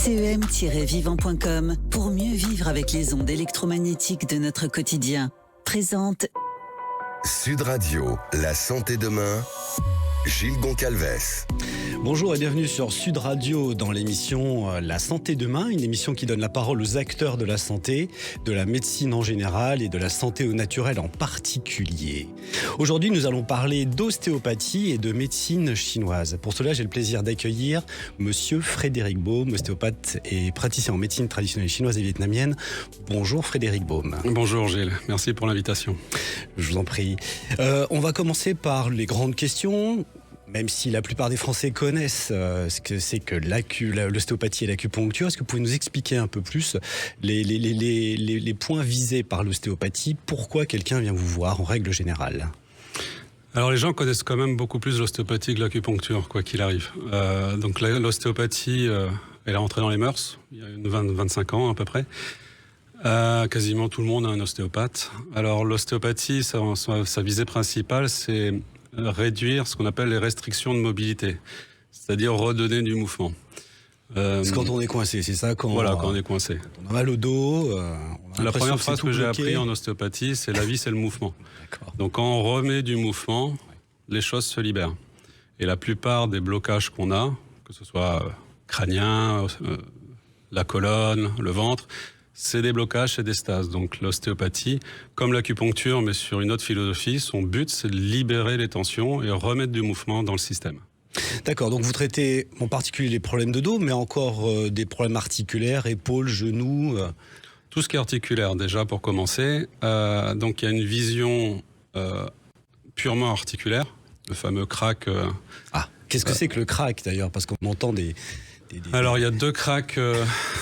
ICEM-vivant.com pour mieux vivre avec les ondes électromagnétiques de notre quotidien. Présente Sud Radio, la santé demain, Gilles Goncalves. Bonjour et bienvenue sur Sud Radio dans l'émission La Santé Demain, une émission qui donne la parole aux acteurs de la santé, de la médecine en général et de la santé au naturel en particulier. Aujourd'hui, nous allons parler d'ostéopathie et de médecine chinoise. Pour cela, j'ai le plaisir d'accueillir Monsieur Frédéric Baume, ostéopathe et praticien en médecine traditionnelle chinoise et vietnamienne. Bonjour Frédéric Baume. Bonjour Gilles, merci pour l'invitation. Je vous en prie. On va commencer par les grandes questions. Même si la plupart des Français connaissent ce que c'est que l'ostéopathie et l'acupuncture, est-ce que vous pouvez nous expliquer un peu plus les points visés par l'ostéopathie? Pourquoi quelqu'un vient vous voir en règle générale? Alors les gens connaissent quand même beaucoup plus l'ostéopathie que l'acupuncture, quoi qu'il arrive. Donc l'ostéopathie, elle est rentrée dans les mœurs, il y a 25 ans à peu près. Quasiment tout le monde a un ostéopathe. Alors l'ostéopathie, sa visée principale, c'est réduire ce qu'on appelle les restrictions de mobilité, c'est-à-dire redonner du mouvement. C'est quand on est coincé, c'est ça? Quand on est coincé. On a mal au dos. La première phrase que j'ai appris en ostéopathie, c'est la vie, c'est le mouvement. Donc quand on remet du mouvement, les choses se libèrent. Et la plupart des blocages qu'on a, que ce soit crânien, la colonne, le ventre, c'est des blocages, c'est des stases. Donc l'ostéopathie, comme l'acupuncture, mais sur une autre philosophie, son but, c'est de libérer les tensions et remettre du mouvement dans le système. D'accord, donc vous traitez en particulier les problèmes de dos, mais encore des problèmes articulaires, épaules, genoux Tout ce qui est articulaire, déjà, pour commencer. Donc il y a une vision purement articulaire, le fameux crack. Qu'est-ce que c'est que le crack, d'ailleurs? Parce qu'on entend des... Alors, il y a deux cracks,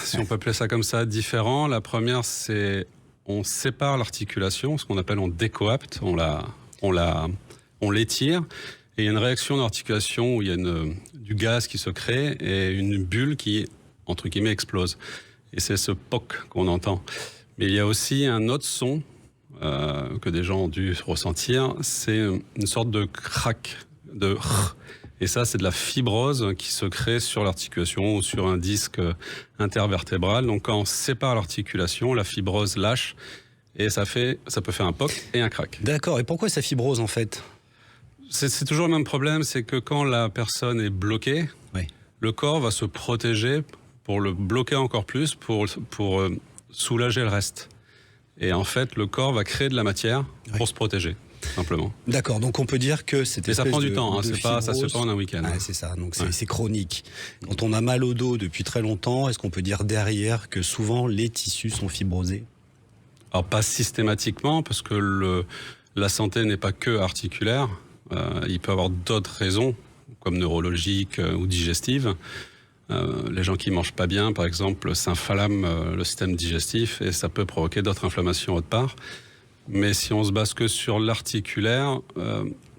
si on peut appeler ça comme ça, différents. La première, c'est on sépare l'articulation, ce qu'on appelle on décoapte, on l'étire, et il y a une réaction d'articulation où il y a du gaz qui se crée et une bulle qui, entre guillemets, explose. Et c'est ce POC qu'on entend. Mais il y a aussi un autre son que des gens ont dû ressentir, c'est une sorte de crack, de r. Et ça, c'est de la fibrose qui se crée sur l'articulation ou sur un disque intervertébral. Donc, quand on sépare l'articulation, la fibrose lâche et ça peut faire un POC et un crack. D'accord. Et pourquoi ça fibrose, en fait? C'est toujours le même problème, c'est que quand la personne est bloquée, le corps va se protéger pour le bloquer encore plus, pour soulager le reste. Et en fait, le corps va créer de la matière pour se protéger. Simplement. D'accord, donc on peut dire que c'était. Ça prend du temps, ça se fait pas en un week-end. C'est ça, donc c'est chronique. Quand on a mal au dos depuis très longtemps, est-ce qu'on peut dire derrière que souvent les tissus sont fibrosés? Alors pas systématiquement, parce que la santé n'est pas que articulaire. Il peut y avoir d'autres raisons, comme neurologiques ou digestives. Les gens qui mangent pas bien, par exemple, s'inflamment le système digestif et ça peut provoquer d'autres inflammations autre part. Mais si on se base que sur l'articulaire,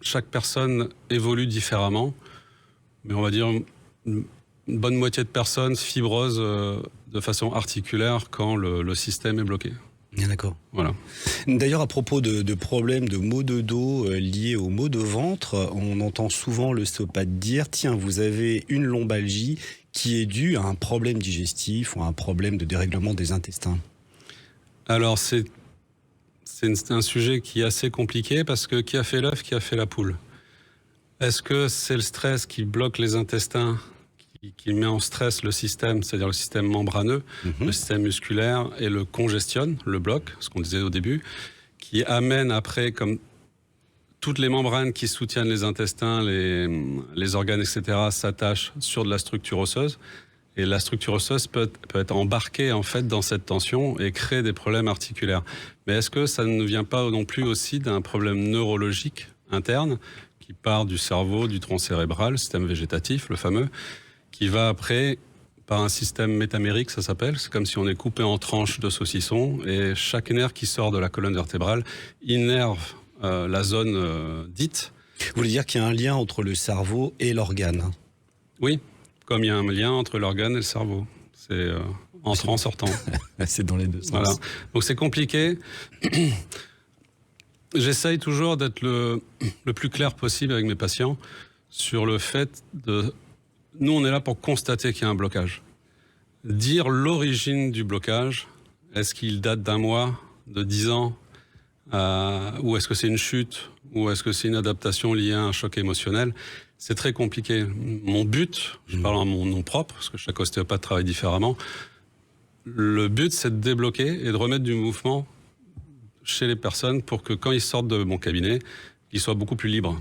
chaque personne évolue différemment. Mais on va dire une bonne moitié de personnes fibrosent de façon articulaire quand le système est bloqué. D'accord. Voilà. D'ailleurs, à propos de problèmes de maux de dos liés aux maux de ventre, on entend souvent l'ostéopathe dire « Tiens, vous avez une lombalgie qui est due à un problème digestif ou à un problème de dérèglement des intestins. » Alors, c'est un sujet qui est assez compliqué parce que qui a fait l'œuf, qui a fait la poule? Est-ce que c'est le stress qui bloque les intestins, qui met en stress le système, c'est-à-dire le système membraneux, le système musculaire, et le congestionne, le bloque, ce qu'on disait au début, qui amène après, comme toutes les membranes qui soutiennent les intestins, les organes, etc., s'attachent sur de la structure osseuse. Et la structure osseuse peut être embarquée en fait dans cette tension et créer des problèmes articulaires. Mais est-ce que ça ne vient pas non plus aussi d'un problème neurologique interne qui part du cerveau, du tronc cérébral, le système végétatif, le fameux, qui va après par un système métamérique, ça s'appelle. C'est comme si on est coupé en tranches de saucisson et chaque nerf qui sort de la colonne vertébrale innerve la zone dite. Vous voulez dire qu'il y a un lien entre le cerveau et l'organe? Oui. Comme il y a un lien entre l'organe et le cerveau. C'est entrant-sortant. C'est dans les deux sens. Voilà. Donc c'est compliqué. J'essaye toujours d'être le plus clair possible avec mes patients sur le fait de... Nous, on est là pour constater qu'il y a un blocage. dire l'origine du blocage. Est-ce qu'il date d'un mois, de 10 ans, ou est-ce que c'est une chute, ou est-ce que c'est une adaptation liée à un choc émotionnel? C'est très compliqué. Mon but, je parle en mon nom propre, parce que chaque ostéopathe travaille différemment, le but, c'est de débloquer et de remettre du mouvement chez les personnes pour que quand ils sortent de mon cabinet, ils soient beaucoup plus libres.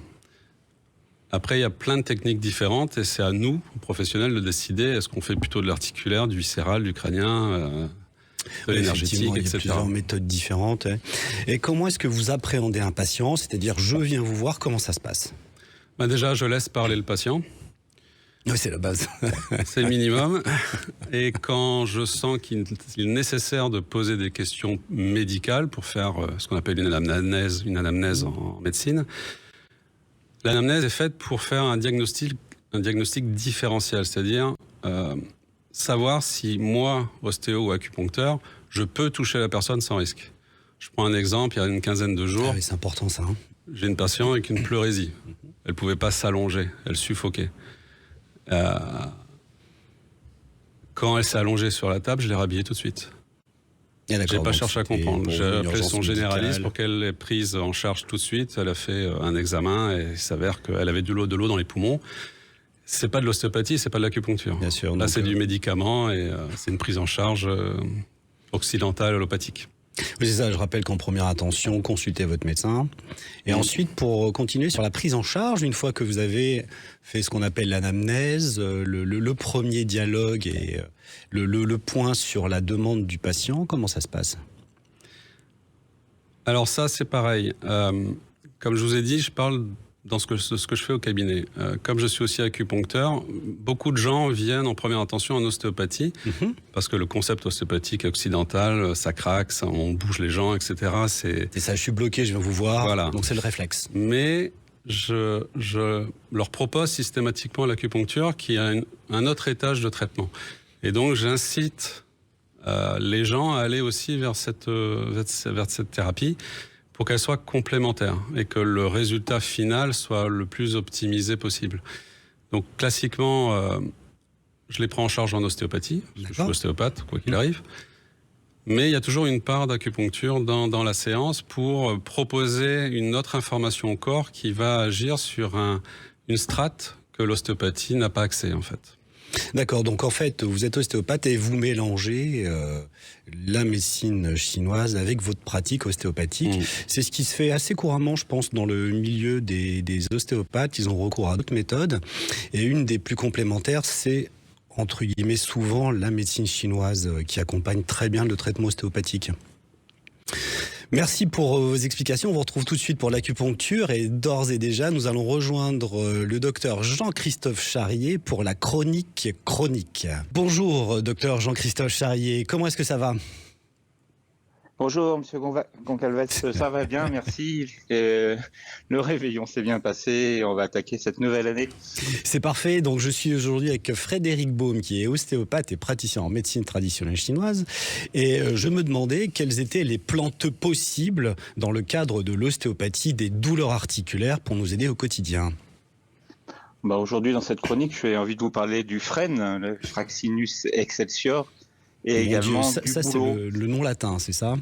Après, il y a plein de techniques différentes et c'est à nous, professionnels, de décider est-ce qu'on fait plutôt de l'articulaire, du viscéral, du crânien, de l'énergétique, etc. Il y a plusieurs méthodes différentes. Et comment est-ce que vous appréhendez un patient? C'est-à-dire, je viens vous voir, comment ça se passe? Déjà, je laisse parler le patient. Oui, c'est la base. C'est le minimum. Et quand je sens qu'il est nécessaire de poser des questions médicales pour faire ce qu'on appelle une anamnèse en médecine, l'anamnèse est faite pour faire un diagnostic différentiel, c'est-à-dire savoir si moi, ostéo ou acupuncteur, je peux toucher la personne sans risque. Je prends un exemple, il y a une quinzaine de jours. Ah oui, c'est important ça. J'ai une patiente avec une pleurésie. Elle ne pouvait pas s'allonger, elle suffoquait. Quand elle s'est allongée sur la table, je l'ai rhabillée tout de suite. Je n'ai pas cherché à comprendre. J'ai appelé son généraliste pour qu'elle l'ait prise en charge tout de suite. Elle a fait un examen et il s'avère qu'elle avait de l'eau dans les poumons. C'est pas de l'ostéopathie, c'est pas de l'acupuncture. Bien sûr. Là, c'est du médicament et c'est une prise en charge occidentale allopathique. Oui, c'est ça, je rappelle qu'en première attention, consultez votre médecin. Et ensuite, pour continuer sur la prise en charge, une fois que vous avez fait ce qu'on appelle l'anamnèse, le premier dialogue et le point sur la demande du patient, comment ça se passe? Alors ça, c'est pareil. Comme je vous ai dit, je parle dans ce que je fais au cabinet. Comme je suis aussi acupuncteur, beaucoup de gens viennent en première intention en ostéopathie, parce que le concept ostéopathique occidental, ça craque, on bouge les gens, etc. C'est ça, je suis bloqué, je viens vous voir, voilà. Donc c'est le réflexe. Mais je leur propose systématiquement l'acupuncture qui a un autre étage de traitement. Et donc j'incite les gens à aller aussi vers cette thérapie, pour qu'elle soit complémentaire et que le résultat final soit le plus optimisé possible. Donc classiquement, je les prends en charge en ostéopathie, parce que je suis ostéopathe, quoi qu'il arrive. Mais il y a toujours une part d'acupuncture dans la séance pour proposer une autre information au corps qui va agir sur une strate que l'ostéopathie n'a pas accès en fait. D'accord, donc en fait, vous êtes ostéopathe et vous mélangez la médecine chinoise avec votre pratique ostéopathique. C'est ce qui se fait assez couramment, je pense, dans le milieu des ostéopathes. Ils ont recours à d'autres méthodes. Et une des plus complémentaires, c'est, entre guillemets, souvent la médecine chinoise qui accompagne très bien le traitement ostéopathique. Merci pour vos explications. On vous retrouve tout de suite pour l'acupuncture et d'ores et déjà, nous allons rejoindre le docteur Jean-Christophe Charrier pour la chronique chronique. Bonjour, docteur Jean-Christophe Charrier. Comment est-ce que ça va ? Bonjour, monsieur Goncalves, ça va bien, merci. Le réveillon s'est bien passé et on va attaquer cette nouvelle année. C'est parfait. Donc, je suis aujourd'hui avec Frédéric Baume, qui est ostéopathe et praticien en médecine traditionnelle chinoise. Et je me demandais quelles étaient les plantes possibles dans le cadre de l'ostéopathie des douleurs articulaires pour nous aider au quotidien. Aujourd'hui, dans cette chronique, j'ai envie de vous parler du frêne, le Fraxinus excelsior. Et également Dieu, ça c'est le nom latin, c'est ça?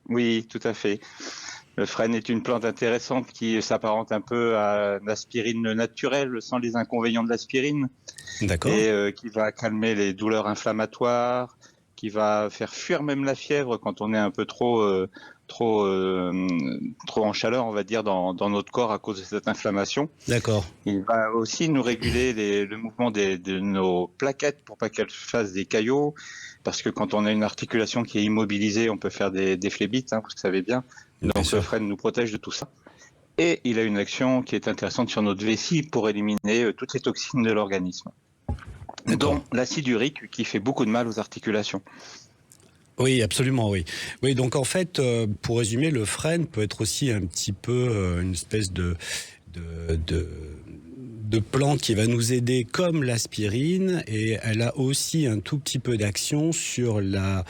Oui, tout à fait. Le frêne est une plante intéressante qui s'apparente un peu à l'aspirine naturelle, sans les inconvénients de l'aspirine. D'accord. Et qui va calmer les douleurs inflammatoires, qui va faire fuir même la fièvre quand on est un peu trop en chaleur, on va dire, dans notre corps à cause de cette inflammation. D'accord. Il va aussi nous réguler le mouvement de nos plaquettes pour pas qu'elles fassent des caillots, parce que quand on a une articulation qui est immobilisée, on peut faire des phlébites, vous savez bien. Donc le frêne nous protège de tout ça. Et il a une action qui est intéressante sur notre vessie pour éliminer toutes les toxines de l'organisme, dont l'acide urique qui fait beaucoup de mal aux articulations. Oui, absolument, oui. Oui, donc en fait, pour résumer, le frêne peut être aussi un petit peu une espèce de plante qui va nous aider comme l'aspirine, et elle a aussi un tout petit peu d'action sur la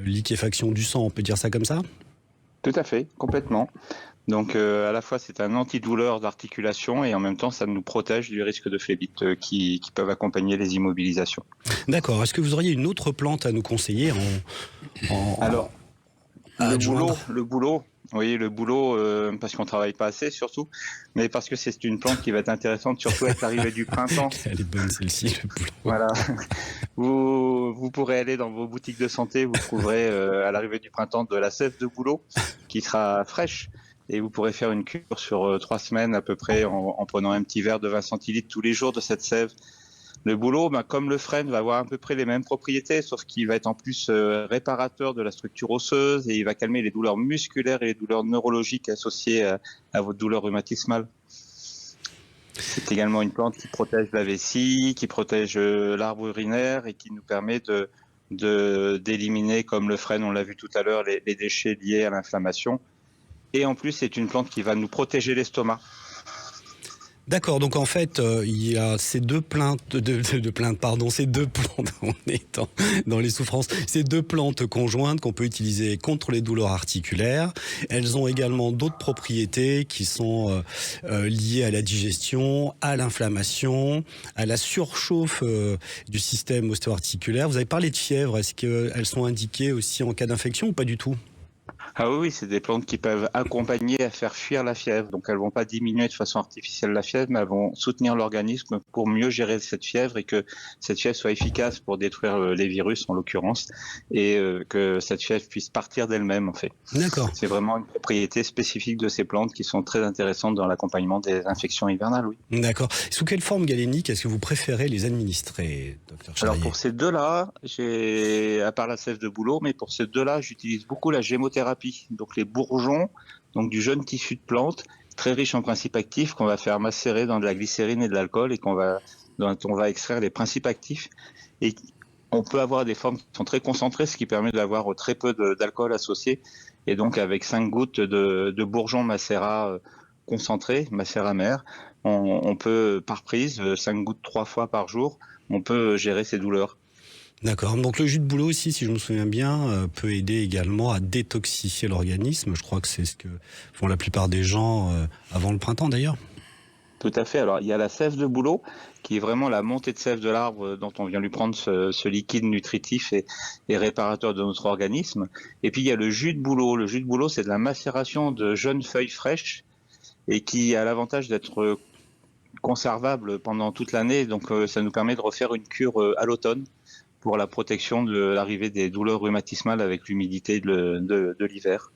liquéfaction du sang, on peut dire ça comme ça ? Tout à fait, complètement. Donc à la fois c'est un antidouleur d'articulation et en même temps ça nous protège du risque de phlébite qui peuvent accompagner les immobilisations. D'accord. Est-ce que vous auriez une autre plante à nous conseiller Alors, le bouleau, oui, le bouleau, parce qu'on travaille pas assez surtout, mais parce que c'est une plante qui va être intéressante surtout avec l'arrivée du printemps. Elle est bonne celle-ci, le bouleau. Voilà. Vous pourrez aller dans vos boutiques de santé, vous trouverez à l'arrivée du printemps de la sève de bouleau qui sera fraîche. Et vous pourrez faire une cure sur 3 semaines à peu près en prenant un petit verre de 20 centilitres tous les jours de cette sève. Le bouleau, comme le frêne, va avoir à peu près les mêmes propriétés, sauf qu'il va être en plus réparateur de la structure osseuse et il va calmer les douleurs musculaires et les douleurs neurologiques associées à votre douleur rhumatismale. C'est également une plante qui protège la vessie, qui protège l'arbre urinaire et qui nous permet d'éliminer, comme le frêne, on l'a vu tout à l'heure, les déchets liés à l'inflammation. Et en plus, c'est une plante qui va nous protéger l'estomac. D'accord, donc en fait, il y a ces deux plantes, ces deux plantes, on est dans les souffrances, ces deux plantes conjointes qu'on peut utiliser contre les douleurs articulaires. Elles ont également d'autres propriétés qui sont liées à la digestion, à l'inflammation, à la surchauffe du système ostéo-articulaire. Vous avez parlé de fièvre, est-ce qu'elles sont indiquées aussi en cas d'infection ou pas du tout ? Ah oui, c'est des plantes qui peuvent accompagner à faire fuir la fièvre. Donc elles vont pas diminuer de façon artificielle la fièvre, mais elles vont soutenir l'organisme pour mieux gérer cette fièvre et que cette fièvre soit efficace pour détruire les virus en l'occurrence et que cette fièvre puisse partir d'elle-même en fait. D'accord. C'est vraiment une propriété spécifique de ces plantes qui sont très intéressantes dans l'accompagnement des infections hivernales, oui. D'accord. Sous quelle forme galénique est-ce que vous préférez les administrer, docteur Charrier ? Alors pour ces deux-là, à part la sève de bouleau, mais pour ces deux-là, j'utilise beaucoup la gémothérapie. Donc les bourgeons, donc du jeune tissu de plante, très riche en principes actifs qu'on va faire macérer dans de la glycérine et de l'alcool et dont on va extraire les principes actifs. Et on peut avoir des formes qui sont très concentrées, ce qui permet d'avoir très peu d'alcool associé. Et donc avec 5 gouttes de bourgeons macérat concentrés, macérat amer, on peut par prise, 5 gouttes 3 fois par jour, on peut gérer ces douleurs. D'accord. Donc le jus de bouleau aussi, si je me souviens bien, peut aider également à détoxifier l'organisme. Je crois que c'est ce que font la plupart des gens avant le printemps d'ailleurs. Tout à fait. Alors il y a la sève de bouleau qui est vraiment la montée de sève de l'arbre dont on vient lui prendre ce liquide nutritif et réparateur de notre organisme. Et puis il y a le jus de bouleau. Le jus de bouleau, c'est de la macération de jeunes feuilles fraîches et qui a l'avantage d'être conservable pendant toute l'année. Donc ça nous permet de refaire une cure à l'automne pour la protection de l'arrivée des douleurs rhumatismales avec l'humidité de l'hiver.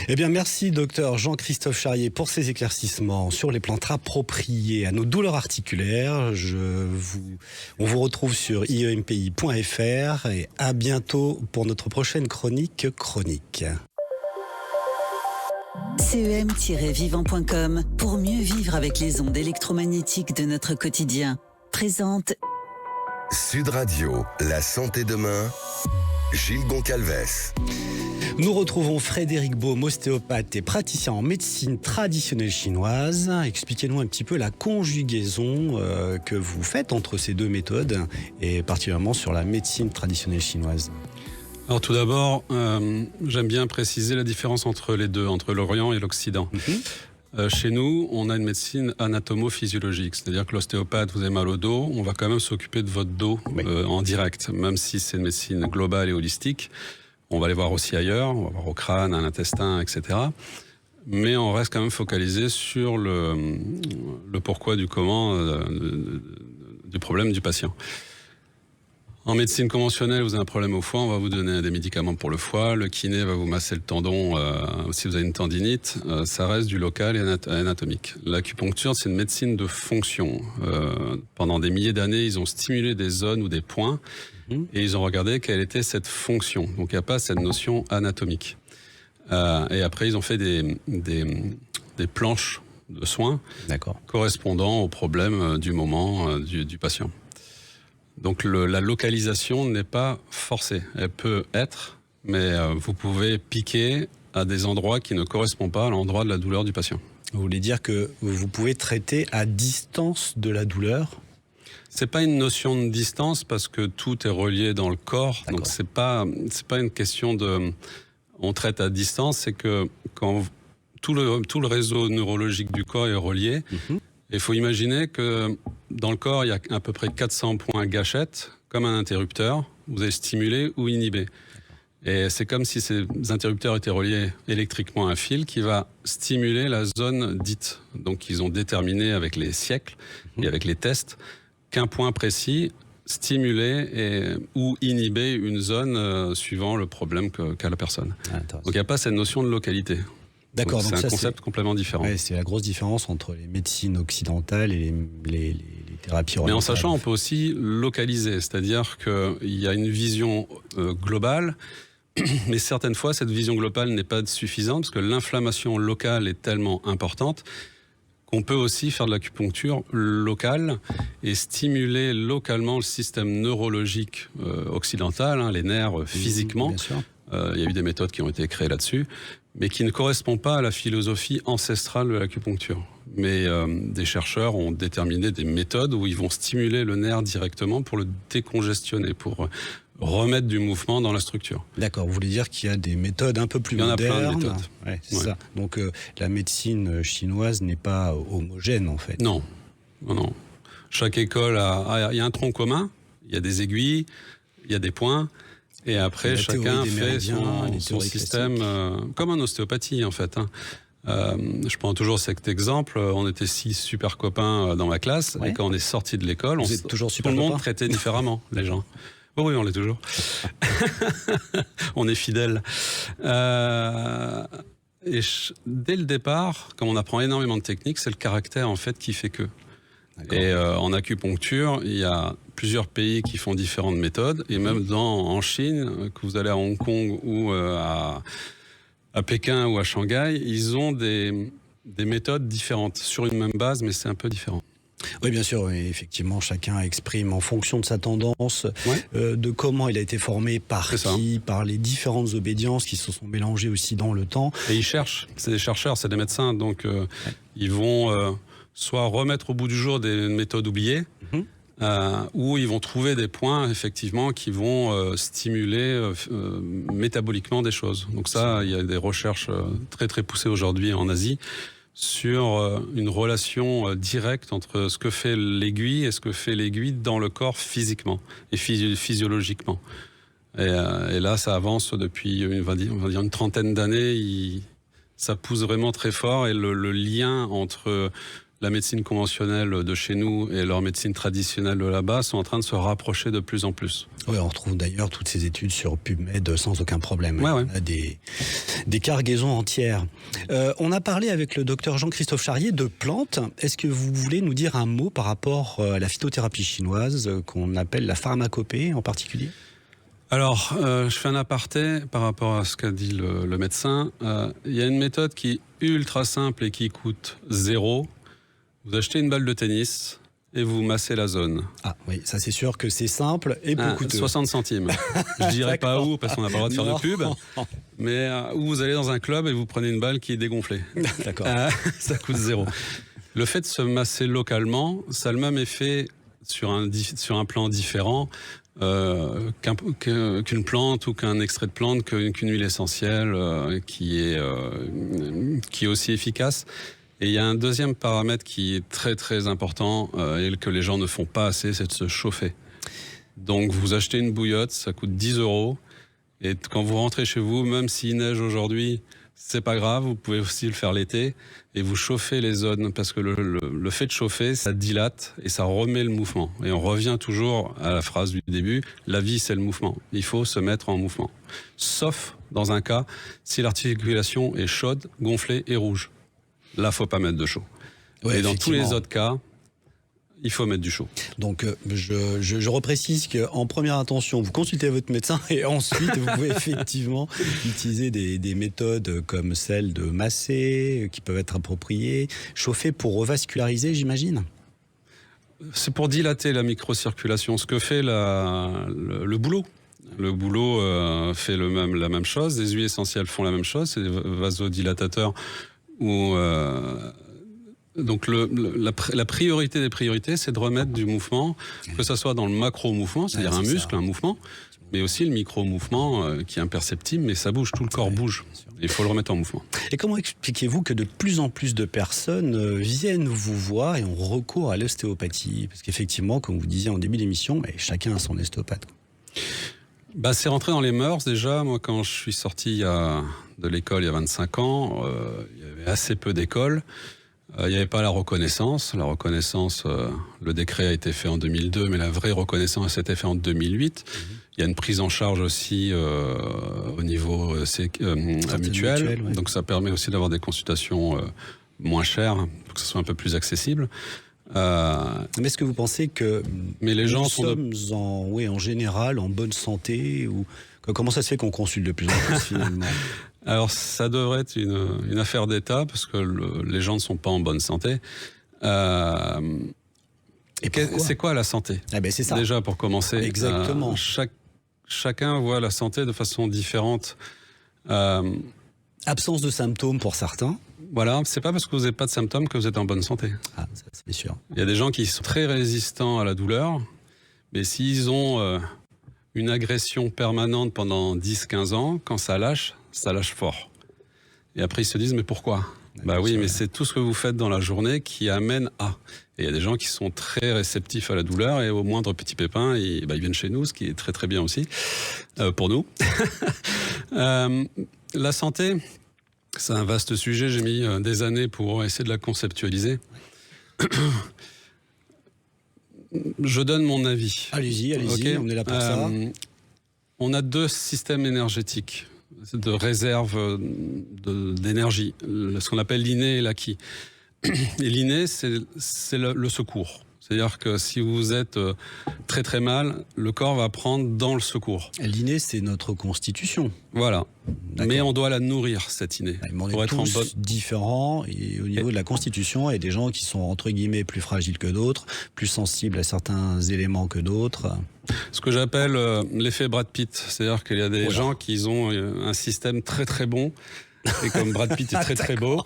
Eh bien, merci docteur Jean-Christophe Charrier pour ces éclaircissements sur les plantes appropriées à nos douleurs articulaires. On vous retrouve sur iempi.fr et à bientôt pour notre prochaine chronique. CEM-vivant.com pour mieux vivre avec les ondes électromagnétiques de notre quotidien. Présente Sud Radio, la santé demain, Gilles Goncalves. Nous retrouvons Frédéric Baume, ostéopathe et praticien en médecine traditionnelle chinoise. Expliquez-nous un petit peu la conjugaison que vous faites entre ces deux méthodes et particulièrement sur la médecine traditionnelle chinoise. Alors tout d'abord, j'aime bien préciser la différence entre les deux, entre l'Orient et l'Occident. Chez nous, on a une médecine anatomo-physiologique, c'est-à-dire que l'ostéopathe, vous avez mal au dos, on va quand même s'occuper de votre dos en direct, même si c'est une médecine globale et holistique. On va aller voir aussi ailleurs, on va voir au crâne, à l'intestin, etc. Mais on reste quand même focalisé sur le pourquoi du comment du problème du patient. En médecine conventionnelle, vous avez un problème au foie, on va vous donner des médicaments pour le foie. Le kiné va vous masser le tendon si vous avez une tendinite. Ça reste du local et anatomique. L'acupuncture, c'est une médecine de fonction. Pendant des milliers d'années, ils ont stimulé des zones ou des points et ils ont regardé quelle était cette fonction. Donc il n'y a pas cette notion anatomique. Et après, ils ont fait des planches de soins correspondant aux problèmes du moment du patient. Donc la localisation n'est pas forcée. Elle peut être, mais vous pouvez piquer à des endroits qui ne correspondent pas à l'endroit de la douleur du patient. Vous voulez dire que vous pouvez traiter à distance de la douleur ? C'est pas une notion de distance parce que tout est relié dans le corps. Donc c'est pas une question de on traite à distance, c'est que quand tout le réseau neurologique du corps est relié. Il faut imaginer que dans le corps, il y a à peu près 400 points gâchettes, comme un interrupteur. Vous allez stimuler ou inhiber. Et c'est comme si ces interrupteurs étaient reliés électriquement à un fil qui va stimuler la zone dite. Donc ils ont déterminé avec les siècles et avec les tests qu'un point précis stimulait ou inhiber une zone suivant le problème qu'a la personne. Donc il n'y a pas cette notion de localité. D'accord, donc c'est un concept complètement différent. Ouais, c'est la grosse différence entre les médecines occidentales et les thérapies orientales. Mais en sachant, on peut aussi localiser, c'est-à-dire qu'il y a une vision globale, mais certaines fois, cette vision globale n'est pas suffisante, parce que l'inflammation locale est tellement importante qu'on peut aussi faire de l'acupuncture locale et stimuler localement le système neurologique occidental, les nerfs physiquement. Bien sûr. Il y a eu des méthodes qui ont été créées là-dessus, mais qui ne correspondent pas à la philosophie ancestrale de l'acupuncture. Mais des chercheurs ont déterminé des méthodes où ils vont stimuler le nerf directement pour le décongestionner, pour remettre du mouvement dans la structure. D'accord, vous voulez dire qu'il y a des méthodes un peu plus modernes. Il y en a plein de méthodes. Ouais, c'est ça. Donc la médecine chinoise n'est pas homogène en fait. Non. Chaque école il y a un tronc commun, il y a des aiguilles, il y a des points. Et après, chacun fait son système, comme en ostéopathie en fait. Je prends toujours cet exemple. On était 6 super copains dans ma classe, et quand on est sorti de l'école, vous êtes toujours super tout le monde copains traitait différemment les gens. Oh oui, on l'est toujours. On est fidèles. Et dès le départ, comme on apprend énormément de techniques, c'est le caractère en fait qui fait que. Et en acupuncture, il y a plusieurs pays qui font différentes méthodes, et même en Chine, que vous allez à Hong Kong ou à Pékin ou à Shanghai, ils ont des méthodes différentes sur une même base, mais c'est un peu différent. Oui, bien sûr, et effectivement, chacun exprime en fonction de sa tendance, de comment il a été formé, par qui, par les différentes obédiences qui se sont mélangées aussi dans le temps. Et ils cherchent, c'est des chercheurs, c'est des médecins, donc ils vont soit remettre au bout du jour des méthodes oubliées, ou ils vont trouver des points, effectivement, qui vont stimuler métaboliquement des choses. Donc ça, il y a des recherches très très poussées aujourd'hui en Asie, sur une relation directe entre ce que fait l'aiguille et ce que fait l'aiguille dans le corps physiquement et physiologiquement. Et là, ça avance depuis, on va dire une trentaine d'années. Ça pousse vraiment très fort, et le lien entre la médecine conventionnelle de chez nous et leur médecine traditionnelle de là-bas sont en train de se rapprocher de plus en plus. Oui, on retrouve d'ailleurs toutes ces études sur PubMed sans aucun problème. Ouais. On a des cargaisons entières. On a parlé avec le docteur Jean-Christophe Charrier de plantes. Est-ce que vous voulez nous dire un mot par rapport à la phytothérapie chinoise qu'on appelle la pharmacopée en particulier ? Alors, je fais un aparté par rapport à ce qu'a dit le médecin. Il y a une méthode qui est ultra simple et qui coûte 0. Vous achetez une balle de tennis et vous massez la zone. Ah oui, ça c'est sûr que c'est simple et peu coûteux. 60 centimes. Je dirais pas où, parce qu'on n'a pas le droit de faire de pub. Mais où vous allez dans un club et vous prenez une balle qui est dégonflée. D'accord. Ça coûte 0. Le fait de se masser localement, ça a le même effet sur un plan différent qu'une plante ou qu'un extrait de plante, qu'une huile essentielle qui est aussi efficace. Et il y a un deuxième paramètre qui est très très important et que les gens ne font pas assez, c'est de se chauffer. Donc vous achetez une bouillotte, ça coûte 10 €. Et quand vous rentrez chez vous, même s'il neige aujourd'hui, c'est pas grave, vous pouvez aussi le faire l'été. Et vous chauffez les zones, parce que le fait de chauffer, ça dilate et ça remet le mouvement. Et on revient toujours à la phrase du début, la vie c'est le mouvement. Il faut se mettre en mouvement. Sauf dans un cas, si l'articulation est chaude, gonflée et rouge. Là, faut pas mettre de chaud. Ouais, et dans tous les autres cas, il faut mettre du chaud. Donc, je reprécise qu'en première intention, vous consultez votre médecin et ensuite, vous pouvez effectivement utiliser des méthodes comme celle de masser, qui peuvent être appropriées, chauffer pour revasculariser, j'imagine ? C'est pour dilater la microcirculation, ce que fait le boulot. Le boulot fait la même chose, les huiles essentielles font la même chose, c'est des vasodilatateurs où Donc la priorité des priorités, c'est de remettre du mouvement, que ce soit dans le macro-mouvement, c'est-à-dire un muscle, un mouvement, mais aussi le micro-mouvement qui est imperceptible, mais ça bouge, tout le corps bouge. Il faut le remettre en mouvement. Et comment expliquez-vous que de plus en plus de personnes viennent vous voir et ont recours à l'ostéopathie? Parce qu'effectivement, comme vous disiez en début d'émission, chacun a son ostéopathe. C'est rentré dans les mœurs déjà. Moi, quand je suis sorti de l'école il y a 25 ans, il y avait assez peu d'écoles. Il n'y avait pas la reconnaissance. La reconnaissance, le décret a été fait en 2002, mais la vraie reconnaissance a été faite en 2008. Il y a une prise en charge aussi au niveau mutuel. Ouais. Donc ça permet aussi d'avoir des consultations moins chères, pour que ce soit un peu plus accessible. Mais est-ce que vous pensez que les gens sommes en général en bonne santé ou comment ça se fait qu'on consulte de plus en plus finalement? Alors ça devrait être une affaire d'État parce que les gens ne sont pas en bonne santé. Et c'est quoi la santé? C'est ça. Déjà pour commencer. Exactement. Chacun voit la santé de façon différente. Absence de symptômes pour certains. Voilà, c'est pas parce que vous n'avez pas de symptômes que vous êtes en bonne santé. Ah, ça c'est sûr. Il y a des gens qui sont très résistants à la douleur, mais s'ils ont une agression permanente pendant 10-15 ans, quand ça lâche fort. Et après ils se disent mais pourquoi? Oui, mais c'est tout ce que vous faites dans la journée qui amène à. Et il y a des gens qui sont très réceptifs à la douleur et au moindre petit pépin, ils viennent chez nous, ce qui est très très bien aussi pour nous. La santé, c'est un vaste sujet. J'ai mis des années pour essayer de la conceptualiser. Je donne mon avis. Allez-y, okay. On est là pour ça. On a 2 systèmes énergétiques de réserve d'énergie, ce qu'on appelle l'inné et l'acquis. Et l'inné, c'est le secours. C'est-à-dire que si vous êtes très très mal, le corps va prendre dans le secours. L'inné, c'est notre constitution. Voilà. Mais on doit la nourrir, cette innée. On est tous différents. Et au niveau de la constitution, il y a des gens qui sont, entre guillemets, plus fragiles que d'autres, plus sensibles à certains éléments que d'autres. Ce que j'appelle l'effet Brad Pitt. C'est-à-dire qu'il y a des gens qui ont un système très très bon. Et comme Brad Pitt est très très beau,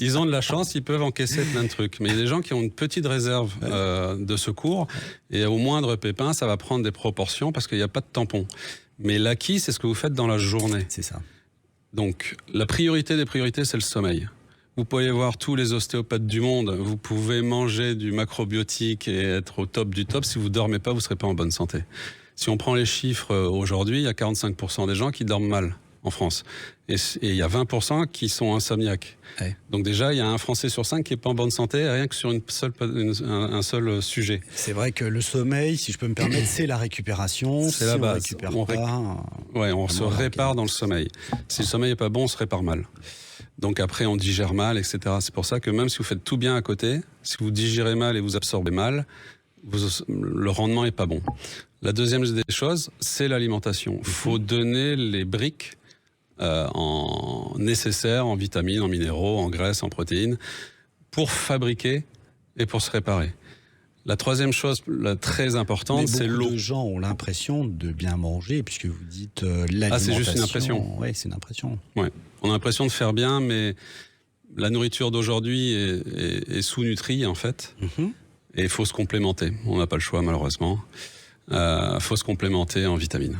ils ont de la chance, ils peuvent encaisser plein de trucs. Mais il y a des gens qui ont une petite réserve de secours et au moindre pépin, ça va prendre des proportions parce qu'il n'y a pas de tampon. Mais l'acquis, c'est ce que vous faites dans la journée. C'est ça. Donc la priorité des priorités, c'est le sommeil. Vous pouvez voir tous les ostéopathes du monde, vous pouvez manger du macrobiotique et être au top du top. Si vous ne dormez pas, vous ne serez pas en bonne santé. Si on prend les chiffres aujourd'hui, il y a 45% des gens qui dorment mal en France. Et il y a 20% qui sont insomniaques. Ouais. Donc déjà, il y a un Français sur 5 qui n'est pas en bonne santé, rien que sur un seul sujet. C'est vrai que le sommeil, si je peux me permettre, c'est la récupération. C'est la base. On se répare dans le sommeil. Si le sommeil n'est pas bon, on se répare mal. Donc après, on digère mal, etc. C'est pour ça que même si vous faites tout bien à côté, si vous digérez mal et vous absorbez mal, le rendement n'est pas bon. La deuxième des choses, c'est l'alimentation. Il faut donner les briques nécessaires en vitamines, en minéraux, en graisses, en protéines, pour fabriquer et pour se réparer. La troisième chose très importante, c'est l'eau. Beaucoup de gens ont l'impression de bien manger, puisque vous dites l'alimentation. C'est juste une impression. Oui, c'est une impression. Ouais. On a l'impression de faire bien, mais la nourriture d'aujourd'hui est sous-nutrie, en fait. Et il faut se complémenter. On n'a pas le choix, malheureusement. Il faut se complémenter en vitamines.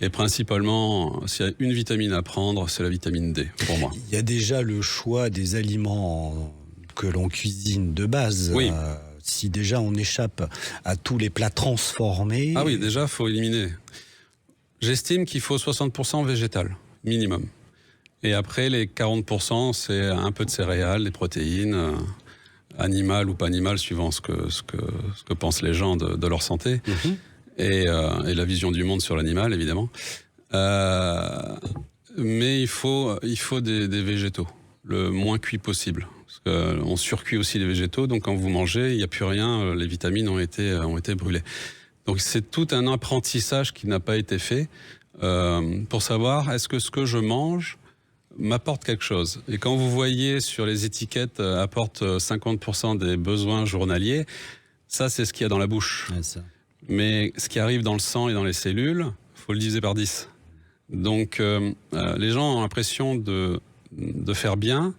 Et principalement, s'il y a une vitamine à prendre, c'est la vitamine D, pour moi. Il y a déjà le choix des aliments que l'on cuisine de base. Oui. Si déjà on échappe à tous les plats transformés... Ah oui, déjà, il faut éliminer. J'estime qu'il faut 60% végétal, minimum. Et après, les 40%, c'est un peu de céréales, des protéines, animales ou pas animales, suivant ce que pensent les gens de leur santé. Et la vision du monde sur l'animal, évidemment. Mais il faut des végétaux, le moins cuit possible. Parce qu'on surcuit aussi les végétaux, donc quand vous mangez, il n'y a plus rien, les vitamines ont été brûlées. Donc c'est tout un apprentissage qui n'a pas été fait pour savoir est-ce que ce que je mange m'apporte quelque chose. Et quand vous voyez sur les étiquettes apporte 50% des besoins journaliers, ça c'est ce qu'il y a dans la bouche. Ouais, ça. Mais ce qui arrive dans le sang et dans les cellules, il faut le diviser par 10. Donc les gens ont l'impression de faire bien,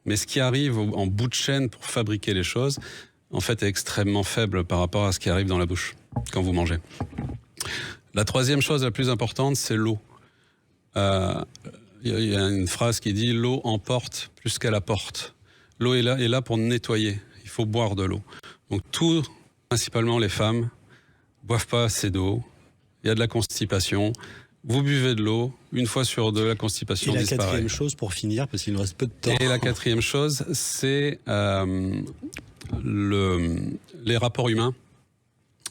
Mais ce qui arrive en bout de chaîne pour fabriquer les choses, en fait, est extrêmement faible par rapport à ce qui arrive dans la bouche quand vous mangez. La troisième chose la plus importante, c'est l'eau. Il y a une phrase qui dit « l'eau emporte plus qu'elle apporte ». L'eau est là pour nettoyer. Il faut boire de l'eau. Donc principalement les femmes, boivent pas assez d'eau. Il y a de la constipation. Vous buvez de l'eau, une fois sur deux, la constipation disparaît. Et la quatrième chose pour finir, parce qu'il nous reste peu de temps. Et la quatrième chose, c'est les rapports humains.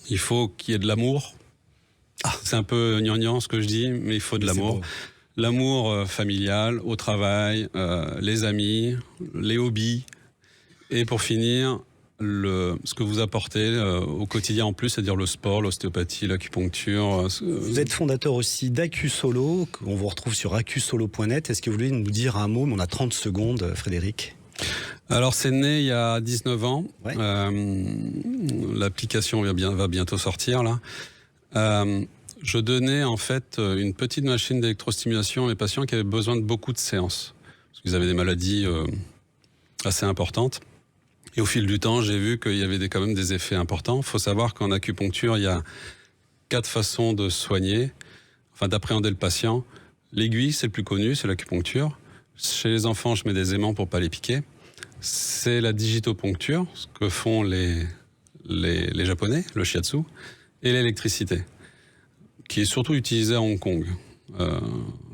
Il faut qu'il y ait de l'amour. C'est un peu gnangnan ce que je dis, mais il faut de l'amour. L'amour familial, au travail, les amis, les hobbies. Et pour finir, ce que vous apportez au quotidien en plus, c'est-à-dire le sport, l'ostéopathie, l'acupuncture. Vous êtes fondateur aussi d'AcuSolo, qu'on vous retrouve sur acusolo.net. Est-ce que vous voulez nous dire un mot? On a 30 secondes, Frédéric. Alors c'est né il y a 19 ans. Ouais. L'application va bientôt sortir là. Je donnais en fait une petite machine d'électrostimulation à mes patients qui avaient besoin de beaucoup de séances. Parce qu'ils avaient des maladies assez importantes. Et au fil du temps, j'ai vu qu'il y avait quand même des effets importants. Il faut savoir qu'en acupuncture, il y a 4 façons de soigner, d'appréhender le patient. L'aiguille, c'est le plus connu, c'est l'acupuncture. Chez les enfants, je mets des aimants pour pas les piquer. C'est la digitopuncture, ce que font les Japonais, le shiatsu, et l'électricité, qui est surtout utilisée à Hong Kong.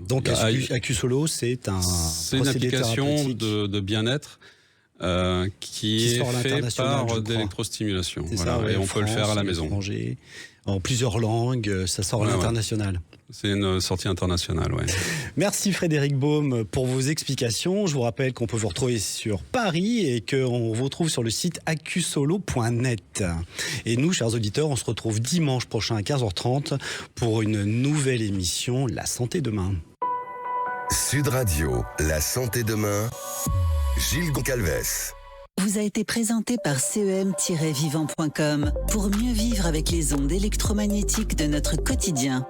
Donc AcuSolo, c'est une application de bien-être qui est fait par d'électrostimulation. Voilà, et on peut le faire à la maison. En plusieurs langues, ça sort à l'international. C'est une sortie internationale, ouais. Merci Frédéric Baume pour vos explications. Je vous rappelle qu'on peut vous retrouver sur Paris et qu'on vous retrouve sur le site acusolo.net. Et nous, chers auditeurs, on se retrouve dimanche prochain à 15h30 pour une nouvelle émission La Santé Demain. Sud Radio, La Santé Demain, Gilles Goncalves. Vous a été présenté par CEM-vivant.com pour mieux vivre avec les ondes électromagnétiques de notre quotidien.